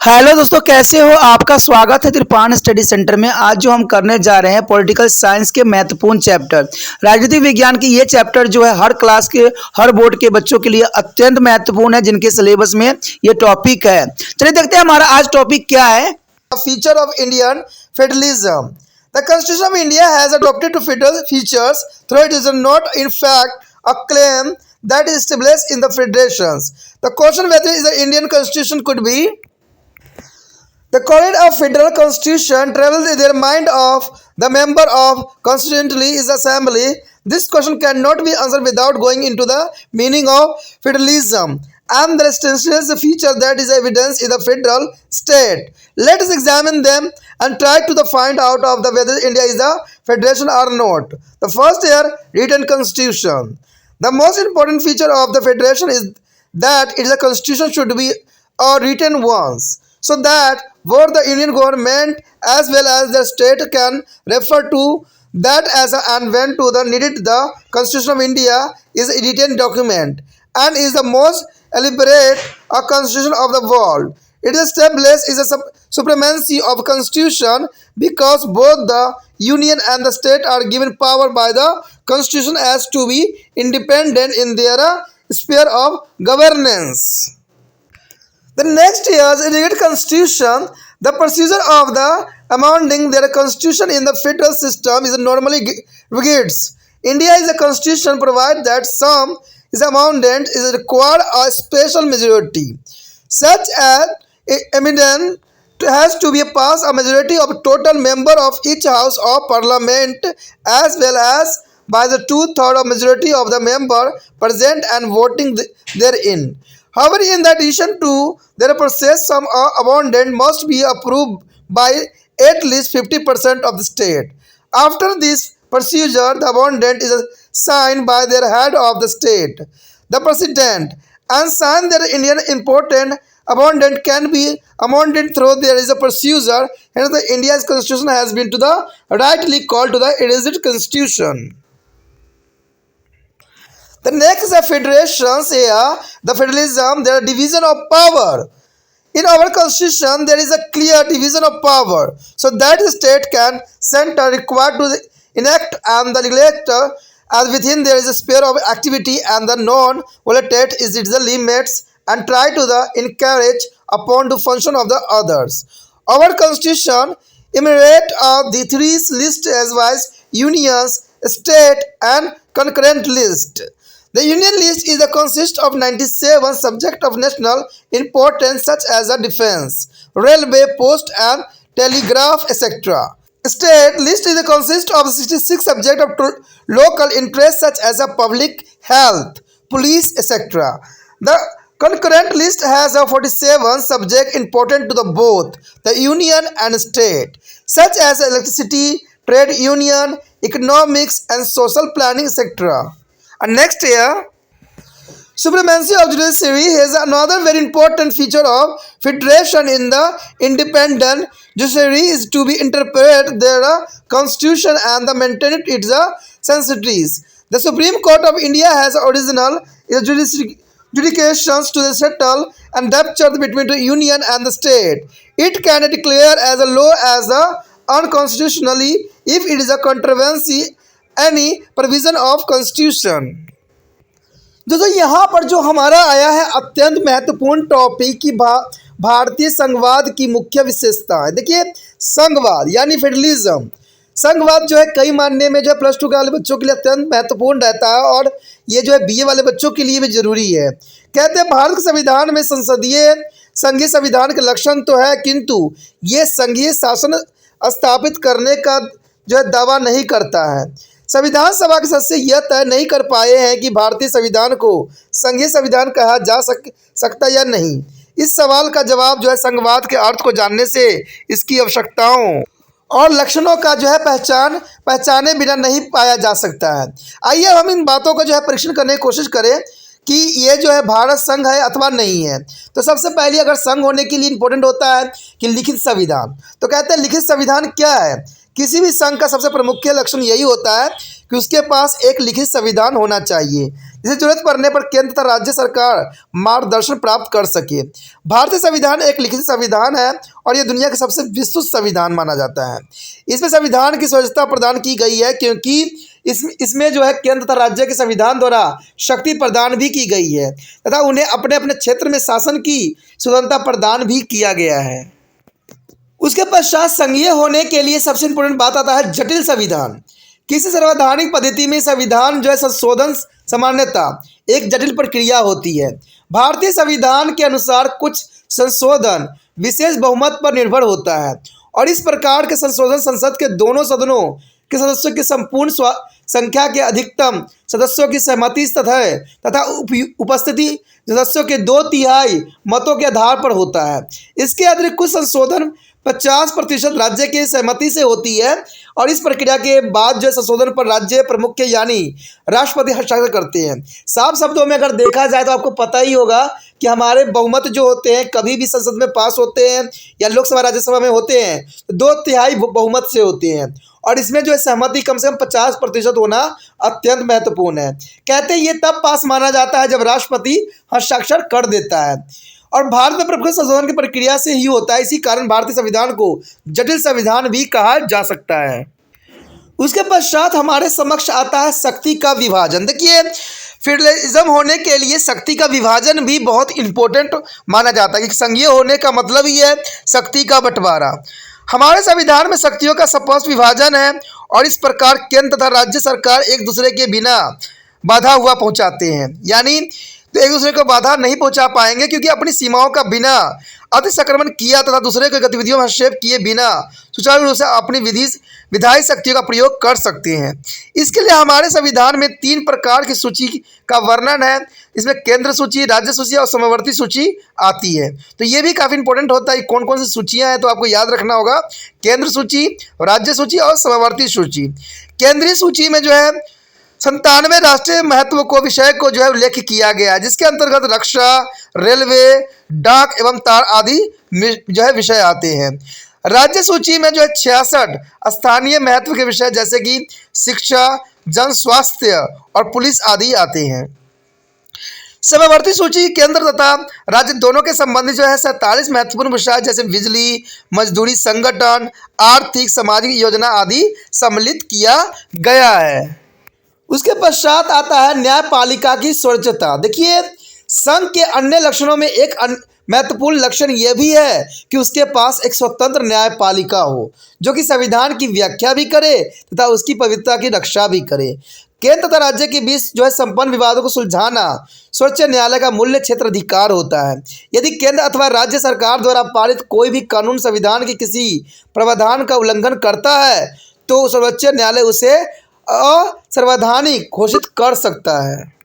Hello दोस्तों, कैसे हो? आपका स्वागत है त्रिपान स्टडी सेंटर में। आज जो हम करने जा रहे हैं पॉलिटिकल साइंस के महत्वपूर्ण चैप्टर राजनीतिक विज्ञान की ये चैप्टर जो है हर क्लास के हर बोर्ड के बच्चों के लिए अत्यंत महत्वपूर्ण है, जिनके सिलेबस में ये टॉपिक है। चलिए देखते हैं हमारा आज टॉपिक क्या है। Feature of Indian federalism. The Constitution of India has adopted two federal features, though it is not in fact a claim that is established in the federations. The question whether the Indian Constitution could be the current of federal constitution travels in their mind of the member of constitutionally is assembly. This question cannot be answered without going into the meaning of federalism and the essential feature that is evidence in the federal state. Let us examine them and try to find out of the whether India is a federation or not. The first here, written constitution. The most important feature of the federation is that its constitution should be a written ones, so that both the Indian government as well as the state can refer to that as and when to the needed. The Constitution of India is a written document and is the most elaborate a constitution of the world. It establishes is a supremacy of constitution because both the union and the state are given power by the constitution as to be independent in their sphere of governance. The next year's Indian Constitution, the procedure of the amending their constitution in the federal system is normally rigid. India is a constitution provides that some is amendment is required a special majority, such as amendment has to be passed a majority of total member of each house of parliament as well as by the two-thirds of majority of the member present and voting therein. However, in addition to their process, some amendment must be approved by at least 50% of the state. After this procedure, the amendment is signed by the head of the state, the president, and signed their Indian important amendment can be amended through there is a procedure. Hence, the India's constitution has been to the rightly called to the erased constitution. The next is the federations here, the federalism, there are division of power. In our constitution, there is a clear division of power, so that the state can center required to enact and the legislature as within there is a sphere of activity and the non-volatile is its limits and try to the encourage upon the function of the others. Our constitution enumerate the three lists as wise unions, state and concurrent list. The union list is the consist of 97 subjects of national importance such as the defense, railway, post and telegraph, etc. State list is the consist of 66 subjects of local interest such as the public health, police, etc. The concurrent list has a 47 subjects important to the both the union and state, such as electricity, trade union, economics and social planning, etc. And next here, supremacy of judiciary is another very important feature of federation. In the independent judiciary is to be interpreted their constitution and the maintain its sensitivities. The Supreme Court of India has original judications to settle and rupture between the union and the state. It can declare as a law as unconstitutionally if it is a controversy any provision of constitution. दोस्तों यहाँ पर जो हमारा आया है अत्यंत महत्वपूर्ण topic की भारतीय संघवाद की मुख्य विशेषता है। देखिए, संघवाद यानी फेडरलिज्म, संघवाद जो है कई मानने में जो है +2 के वाले बच्चों के लिए अत्यंत महत्वपूर्ण रहता है और ये जो है BA वाले बच्चों के लिए भी जरूरी है। कहते हैं भारत के संविधान में संघीय संविधान के लक्षण तो है, किंतु ये संघीय शासन स्थापित करने का जो है दावा नहीं करता है। संविधान सभा के सदस्य यह तय नहीं कर पाए हैं कि भारतीय संविधान को संघीय संविधान कहा जा सकता या नहीं। इस सवाल का जवाब जो है संघवाद के अर्थ को जानने से इसकी आवश्यकताओं और लक्षणों का जो है पहचाने बिना नहीं पाया जा सकता है। आइए हम इन बातों को जो है परीक्षण करने की कोशिश करें कि ये जो है भारत संघ है अथवा नहीं है। तो सबसे पहले अगर संघ होने के लिए इम्पोर्टेंट होता है कि लिखित संविधान। तो कहते हैं लिखित संविधान क्या है? किसी भी संघ का सबसे प्रमुख लक्षण यही होता है कि उसके पास एक लिखित संविधान होना चाहिए। जिसे जरूरत पड़ने पर केंद्र तथा राज्य सरकार मार्गदर्शन प्राप्त कर सके। भारतीय संविधान एक लिखित संविधान है और यह दुनिया का सबसे विस्तृत संविधान माना जाता है। इसमें संविधान की स्वच्छता प्रदान की गई है क्योंकि इसमें जो है केंद्र तथा राज्य के संविधान द्वारा शक्ति प्रदान भी की गई है तथा उन्हें अपने अपने क्षेत्र में शासन की स्वतंत्रता प्रदान भी किया गया है। उसके पश्चात संघीय होने के लिए सबसे इंपॉर्टेंट बात आता है जटिल संविधान। किसी संवैधानिक पद्धति में संविधान जो है संशोधन सामान्यता एक जटिल प्रक्रिया होती है। भारतीय संविधान के अनुसार कुछ संशोधन विशेष बहुमत पर निर्भर होता है और इस प्रकार के संशोधन संसद के दोनों सदनों के सदस्यों की संपूर्ण संख्या के अधिकतम सदस्यों की सहमति तथा उपस्थिति सदस्यों के 2/3 मतों के आधार पर होता है। इसके अतिरिक्त कुछ संशोधन 50% राज्य की सहमति से होती है और इस प्रक्रिया के बाद जो संशोधन पर राज्य प्रमुख यानी राष्ट्रपति हस्ताक्षर करते हैं। साफ शब्दों में अगर देखा जाए तो आपको पता ही होगा कि हमारे बहुमत जो होते हैं कभी भी संसद में पास होते हैं या लोकसभा राज्यसभा में होते हैं 2/3 बहुमत से होते हैं और इसमें जो है सहमति कम से कम 50% होना अत्यंत महत्वपूर्ण है। कहते हैं ये तब पास माना जाता है जब राष्ट्रपति हस्ताक्षर कर देता है और भारत में प्रमुख संशोधन की प्रक्रिया से ही होता है। इसी कारण भारतीय संविधान को जटिल संविधान भी कहा जा सकता है। उसके पश्चात हमारे समक्ष आता है शक्ति का विभाजन। देखिए फेडरलिज्म होने के लिए शक्ति का विभाजन भी बहुत इंपॉर्टेंट माना जाता है कि संघीय होने का मतलब ही है शक्ति का बंटवारा। हमारे संविधान में शक्तियों का स्पष्ट विभाजन है और इस प्रकार केंद्र तथा राज्य सरकार एक दूसरे के बिना बाधा हुआ पहुंचाते हैं, यानी तो एक दूसरे को बाधा नहीं पहुंचा पाएंगे क्योंकि अपनी सीमाओं का बिना अतिक्रमण किया तथा दूसरे की गतिविधियों में हस्तक्षेप किए बिना सुचारू रूप से अपनी विधायी शक्तियों का प्रयोग कर सकते हैं। इसके लिए हमारे संविधान में 3 प्रकार की सूची का वर्णन है। इसमें केंद्र सूची, राज्य सूची और समवर्ती सूची आती है। तो ये भी काफ़ी इंपॉर्टेंट होता है कौन कौन सी सूचियाँ हैं, तो आपको याद रखना होगा केंद्र सूची, राज्य सूची और समवर्ती सूची। केंद्रीय सूची में जो है 97 राष्ट्रीय महत्व को विषय को जो है उल्लेख किया गया है, जिसके अंतर्गत रक्षा, रेलवे, डाक एवं तार आदि जो है विषय आते हैं। राज्य सूची में जो है 66 स्थानीय महत्व के विषय जैसे कि शिक्षा, जन स्वास्थ्य और पुलिस आदि आते हैं। समवर्ती सूची केंद्र तथा राज्य दोनों के संबंधित जो है 47 महत्वपूर्ण विषय जैसे बिजली, मजदूरी संगठन, आर्थिक सामाजिक योजना आदि सम्मिलित किया गया है। उसके पश्चात आता है न्यायपालिका की स्वच्छता। देखिए संघ के अन्य लक्षणों में एक महत्वपूर्ण लक्षण यह भी है कि उसके पास एक स्वतंत्र न्यायपालिका हो जो कि संविधान की व्याख्या भी करे तथा उसकी पवित्रता की रक्षा भी करे। केंद्र तथा राज्य के बीच जो है संपन्न विवादों को सुलझाना सर्वोच्च न्यायालय का मूल्य क्षेत्र अधिकार होता है। यदि केंद्र अथवा राज्य सरकार द्वारा पारित कोई भी कानून संविधान के किसी प्रावधान का उल्लंघन करता है तो सर्वोच्च न्यायालय उसे असंवैधानिक घोषित कर सकता है।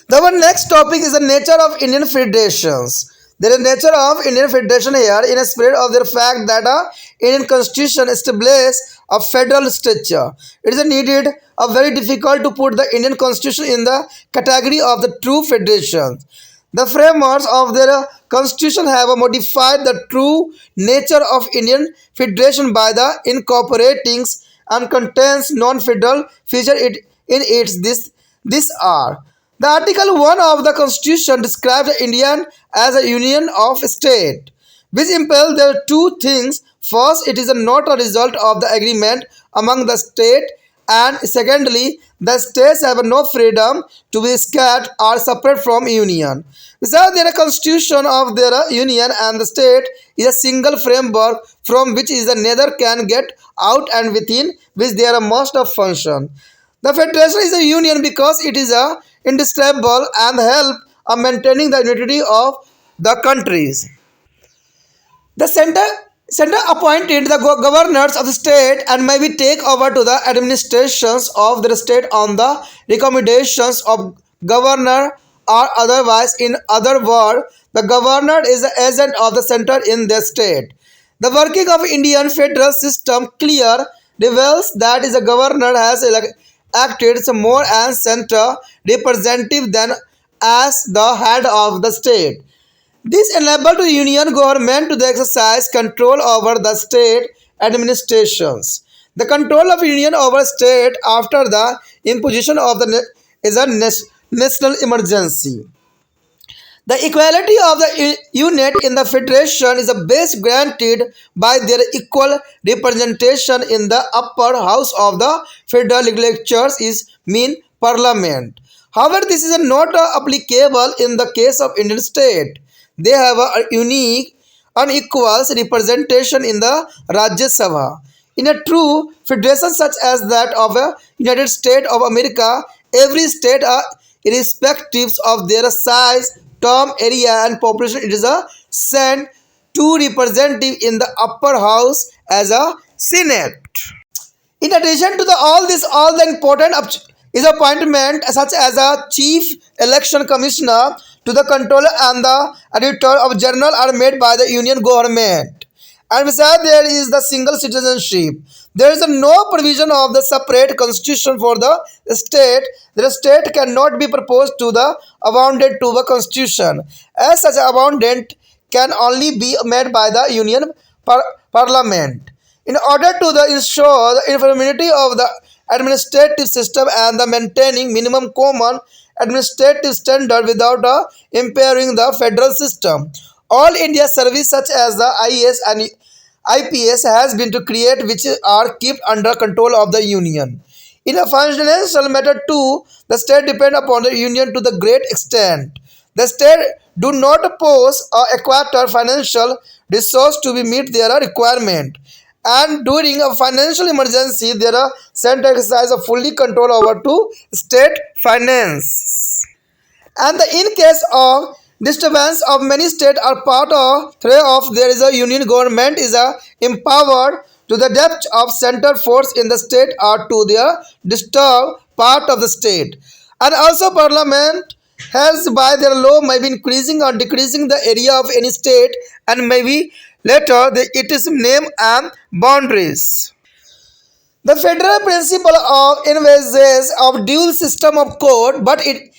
The one next topic is the nature of Indian federations. There is nature of Indian federation here in a spirit of the fact that a Indian constitution establishes a federal structure. It is needed a very difficult to put the Indian constitution in the category of the true federation. The framers of their constitution have modified the true nature of Indian federation by the incorporating and contains non-federal feature in its this are. The Article 1 of the Constitution describes India as a union of states, which impels there are two things. First, it is not a result of the agreement among the states, and secondly, the states have no freedom to be scattered or separate from union. Besides, their constitution of their union and the state is a single framework from which is the neither can get out and within which there must function. The federation is a union because it is a indispensable and help of maintaining the unity of the countries. The center appointed the governors of the state and may be take over to the administrations of the state on the recommendations of governor or otherwise. In other words, the governor is the agent of the center in the state. The working of Indian federal system clear reveals that is the governor has acted more as center representative than as the head of the state. This enabled the union government to exercise control over the state administrations. The control of union over state after the imposition of the is a national emergency. The equality of the unit in the federation is a base granted by their equal representation in the upper house of the federal legislatures is mean parliament. However, this is not applicable in the case of Indian state. They have a unique unequal representation in the Rajya Sabha. In a true federation such as that of the United States of America, every state, irrespective of their size, term, area, and population, it is a sent two representative in the upper house as a senate. In addition to all the important is appointment such as a chief election commissioner to the controller and the editor of journal are made by the union government. And besides, there is the single citizenship. There is no provision of the separate constitution for the state. The state cannot be proposed to the amendment to the constitution. As such, amendment can only be made by the union parliament. In order to ensure the uniformity of the administrative system and the maintaining minimum common administrative standard without impairing the federal system, all India service such as the IAS and IPS has been to create which are kept under control of the union. In a financial matter too, the state depend upon the union to the great extent. The state do not pose a equator financial resource to be meet their requirement. And during a financial emergency, there are center exercise a fully control over to state finance. And in case of disturbance of many states are part of threat of there is a union government is empowered to the depth of center force in the state or to their disturbed part of the state. And also parliament has by their law may be increasing or decreasing the area of any state and maybe later it is name and boundaries. The federal principle of envisages of dual system of court, but in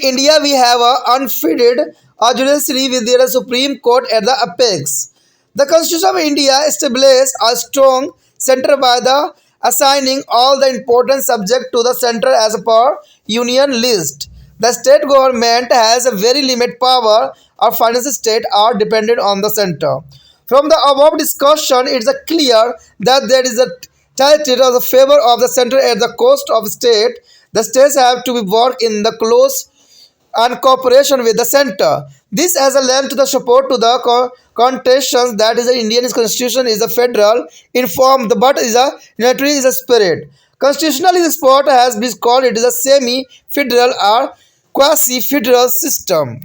India we have a unfettered judiciary with their Supreme Court at the apex. The Constitution of India establishes a strong center by the assigning all the important subject to the center as per union list. The state government has a very limited power. Our finance state are dependent on the center. From the above discussion, it is clear that there is a title of the favor of the center at the cost of state. The states have to be work in the close and cooperation with the center. This has a led to the support to the contentions that is the Indian constitution is a federal in form, but is a unitary is a spirit. Constitutionally, the sport has been called it is a semi-federal or quasi-federal system.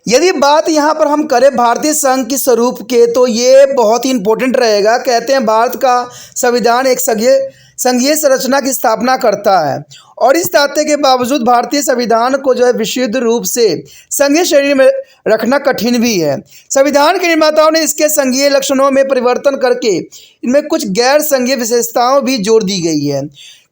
यदि बात यहाँ पर हम करें भारतीय संघ के स्वरूप के तो ये बहुत ही इम्पोर्टेंट रहेगा। कहते हैं भारत का संविधान एक संघीय संरचना की स्थापना करता है और इस तथ्य के बावजूद भारतीय संविधान को जो है विशुद्ध रूप से संघीय श्रेणी में रखना कठिन भी है। संविधान के निर्माताओं ने इसके संघीय लक्षणों में परिवर्तन करके इनमें कुछ गैर संघीय विशेषताओं भी जोड़ दी गई है।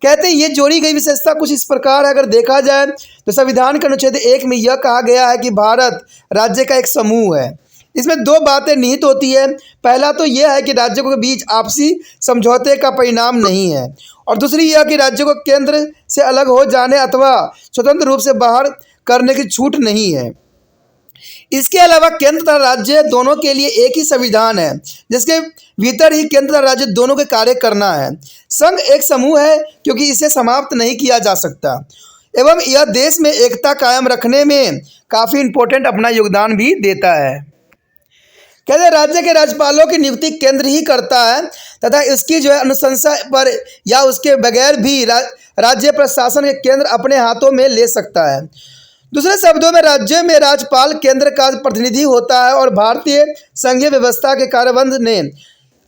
कहते हैं ये जोड़ी गई विशेषता कुछ इस प्रकार है। अगर देखा जाए तो संविधान के अनुच्छेद 1 में यह कहा गया है कि भारत राज्य का एक समूह है। इसमें दो बातें निहित होती है। पहला तो यह है कि राज्यों के बीच आपसी समझौते का परिणाम नहीं है और दूसरी यह कि राज्यों को केंद्र से अलग हो जाने अथवा स्वतंत्र रूप से बाहर करने की छूट नहीं है। इसके अलावा केंद्र तथा राज्य दोनों के लिए एक ही संविधान है जिसके भीतर ही केंद्र तथा राज्य दोनों के कार्य करना है। संघ एक समूह है क्योंकि इसे समाप्त नहीं किया जा सकता एवं यह देश में एकता कायम रखने में काफ़ी इम्पोर्टेंट अपना योगदान भी देता है। कहते हैं राज्य के राज्यपालों की नियुक्ति केंद्र ही करता है तथा इसकी जो है अनुशंसा पर या उसके बगैर भी राज्य प्रशासन के केंद्र अपने हाथों में ले सकता है। दूसरे शब्दों में राज्य में राज्यपाल केंद्र का प्रतिनिधि होता है और भारतीय संघीय व्यवस्था के कार्यबंध ने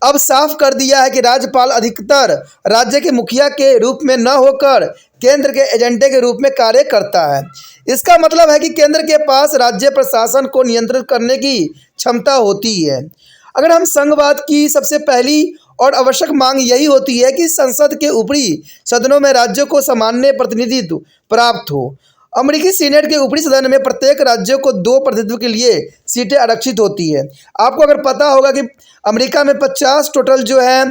अब साफ कर दिया है कि राज्यपाल अधिकतर राज्य के मुखिया के रूप में न होकर केंद्र के एजेंडे के रूप में कार्य करता है। इसका मतलब है कि केंद्र के पास राज्य प्रशासन को नियंत्रित करने की क्षमता होती है। अगर हम संघवाद की सबसे पहली और आवश्यक मांग यही होती है कि संसद के ऊपरी सदनों में राज्यों को सामान्य प्रतिनिधित्व प्राप्त हो। अमेरिकी सीनेट के ऊपरी सदन में प्रत्येक राज्यों को 2 प्रतिनिधित्व के लिए सीटें आरक्षित होती है। आपको अगर पता होगा कि अमेरिका में 50 टोटल जो है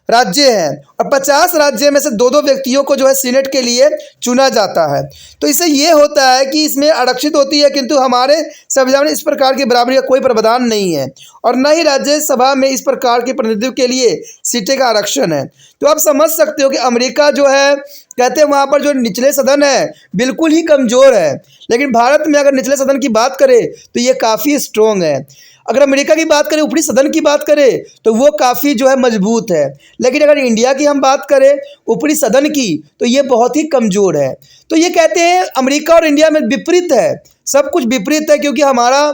राज्य हैं और 50 राज्य में से 2-2 व्यक्तियों को जो है सीनेट के लिए चुना जाता है। तो इससे ये होता है कि इसमें आरक्षित होती है, किंतु हमारे संविधान में इस प्रकार की बराबरी का कोई प्रावधान नहीं है और न ही राज्यसभा में इस प्रकार के प्रतिनिधित्व के लिए सीटें का आरक्षण है। तो आप समझ सकते हो कि अमेरिका जो है कहते हैं वहाँ पर जो निचले सदन है बिल्कुल ही कमज़ोर है, लेकिन भारत में अगर निचले सदन की बात करें तो ये काफ़ी स्ट्रॉन्ग है। अगर अमेरिका की बात करें, ऊपरी सदन की बात करें तो वो काफ़ी जो है मजबूत है, लेकिन अगर इंडिया की हम बात करें ऊपरी सदन की तो ये बहुत ही कमज़ोर है। तो ये कहते हैं अमेरिका और इंडिया में विपरीत है, सब कुछ विपरीत है, क्योंकि हमारा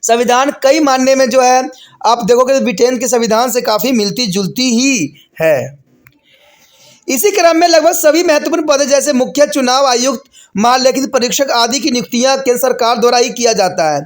संविधान कई मायने में जो है आप देखोगे तो ब्रिटेन के संविधान से काफ़ी मिलती जुलती ही है। इसी क्रम में लगभग सभी महत्वपूर्ण पद जैसे मुख्य चुनाव आयुक्त, महालेखित परीक्षक आदि की नियुक्तियां केंद्र सरकार द्वारा ही किया जाता है।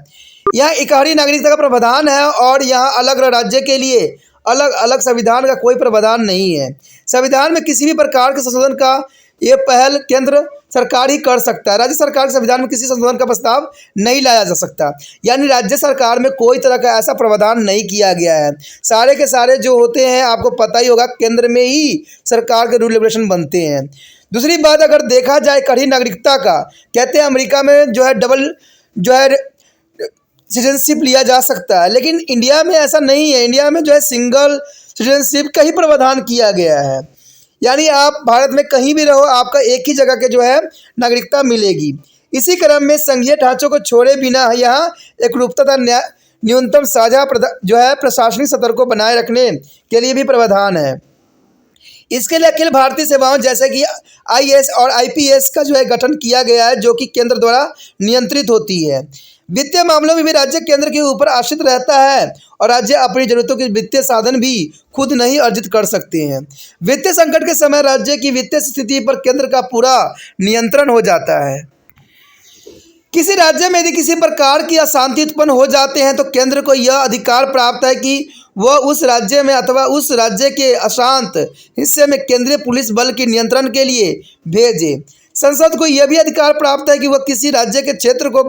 यहाँ इकहरी नागरिकता का प्रावधान है और यहाँ अलग राज्य के लिए अलग अलग संविधान का कोई प्रावधान नहीं है। संविधान में किसी भी प्रकार के संशोधन का ये पहल केंद्र सरकार ही कर सकता है। राज्य सरकार के संविधान में किसी संशोधन का प्रस्ताव नहीं लाया जा सकता, यानी राज्य सरकार में कोई तरह का ऐसा प्रावधान नहीं किया गया है। सारे के सारे जो होते हैं आपको पता ही होगा केंद्र में ही सरकार के रूल रेगुलेशन बनते हैं। दूसरी बात अगर देखा जाए कड़ी नागरिकता का, कहते हैं अमेरिका में जो है डबल जो है सिटीजनशिप लिया जा सकता है, लेकिन इंडिया में ऐसा नहीं है। इंडिया में जो है सिंगल सिटीजनशिप का ही प्रावधान किया गया है, यानी आप भारत में कहीं भी रहो आपका एक ही जगह के जो है नागरिकता मिलेगी। इसी क्रम में संघीय ढांचों को छोड़े बिना यहाँ एक रूपता तथा न्यूनतम साझा जो है प्रशासनिक सत्र को बनाए रखने के लिए भी प्रावधान है। इसके लिए अखिल भारतीय सेवाओं जैसे कि IAS और IPS का जो है गठन किया गया है, जो कि केंद्र द्वारा नियंत्रित होती है। वित्तीय मामलों में भी राज्य केंद्र के ऊपर आश्रित रहता है और राज्य अपनी जरूरतों के वित्तीय साधन भी खुद नहीं अर्जित कर सकते हैं। वित्तीय संकट के समय राज्य की वित्तीय स्थिति पर केंद्र का पूरा नियंत्रण हो जाता है। किसी राज्य में यदि किसी प्रकार की अशांति उत्पन्न हो जाते हैं तो केंद्र को यह अधिकार प्राप्त है कि वह उस राज्य में अथवा उस राज्य के अशांत हिस्से में केंद्रीय पुलिस बल के नियंत्रण के लिए भेजे। संसद को यह भी अधिकार प्राप्त है कि वह किसी राज्य के क्षेत्र को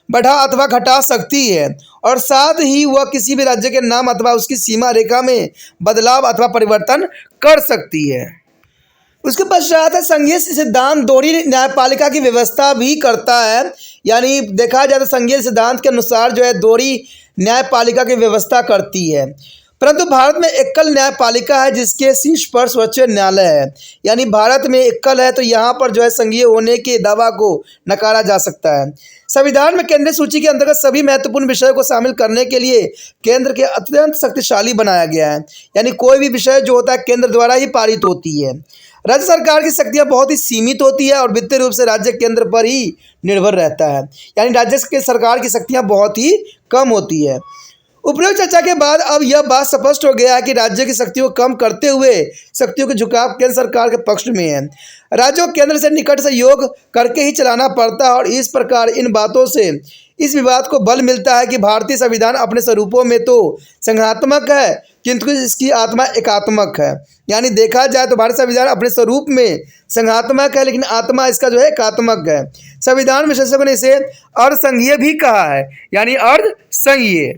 बढ़ा अथवा घटा सकती है और साथ ही वह किसी भी राज्य के नाम अथवा उसकी सीमा रेखा में बदलाव अथवा परिवर्तन कर सकती है। उसके पश्चात है संघीय सिद्धांत दोहरी न्यायपालिका की व्यवस्था भी करता है, यानी देखा जाए तो संघीय सिद्धांत के अनुसार जो है दोहरी न्यायपालिका की व्यवस्था करती है। परंतु भारत में एकल न्यायपालिका है जिसके शीर्ष पर सर्वोच्च न्यायालय है, यानी भारत में एकल है तो यहाँ पर जो है संघीय होने के दावा को नकारा जा सकता है। संविधान में केंद्रीय सूची के अंतर्गत सभी महत्वपूर्ण विषयों को शामिल करने के लिए केंद्र के अत्यंत शक्तिशाली बनाया गया है, यानी कोई भी विषय जो होता है केंद्र द्वारा ही पारित होती है। राज्य सरकार की शक्तियाँ बहुत ही सीमित होती है और वित्तीय रूप से राज्य केंद्र पर ही निर्भर रहता है, यानी राज्य के सरकार की शक्तियाँ बहुत ही कम होती है। उपरोक्त चर्चा के बाद अब यह बात स्पष्ट हो गया है कि राज्य की शक्तियों को कम करते हुए शक्तियों के झुकाव केंद्र सरकार के पक्ष में है। राज्यों को केंद्र से निकट सहयोग करके ही चलाना पड़ता है और इस प्रकार इन बातों से इस विवाद को बल मिलता है कि भारतीय संविधान अपने स्वरूपों में तो संघात्मक है किंतु इसकी आत्मा एकात्मक है। यानी देखा जाए तो भारतीय संविधान अपने स्वरूप में संघात्मक है लेकिन आत्मा इसका जो है एकात्मक है। संविधान विशेषज्ञों ने इसे अर्धसंघीय भी कहा है, यानी अर्धसंघीय।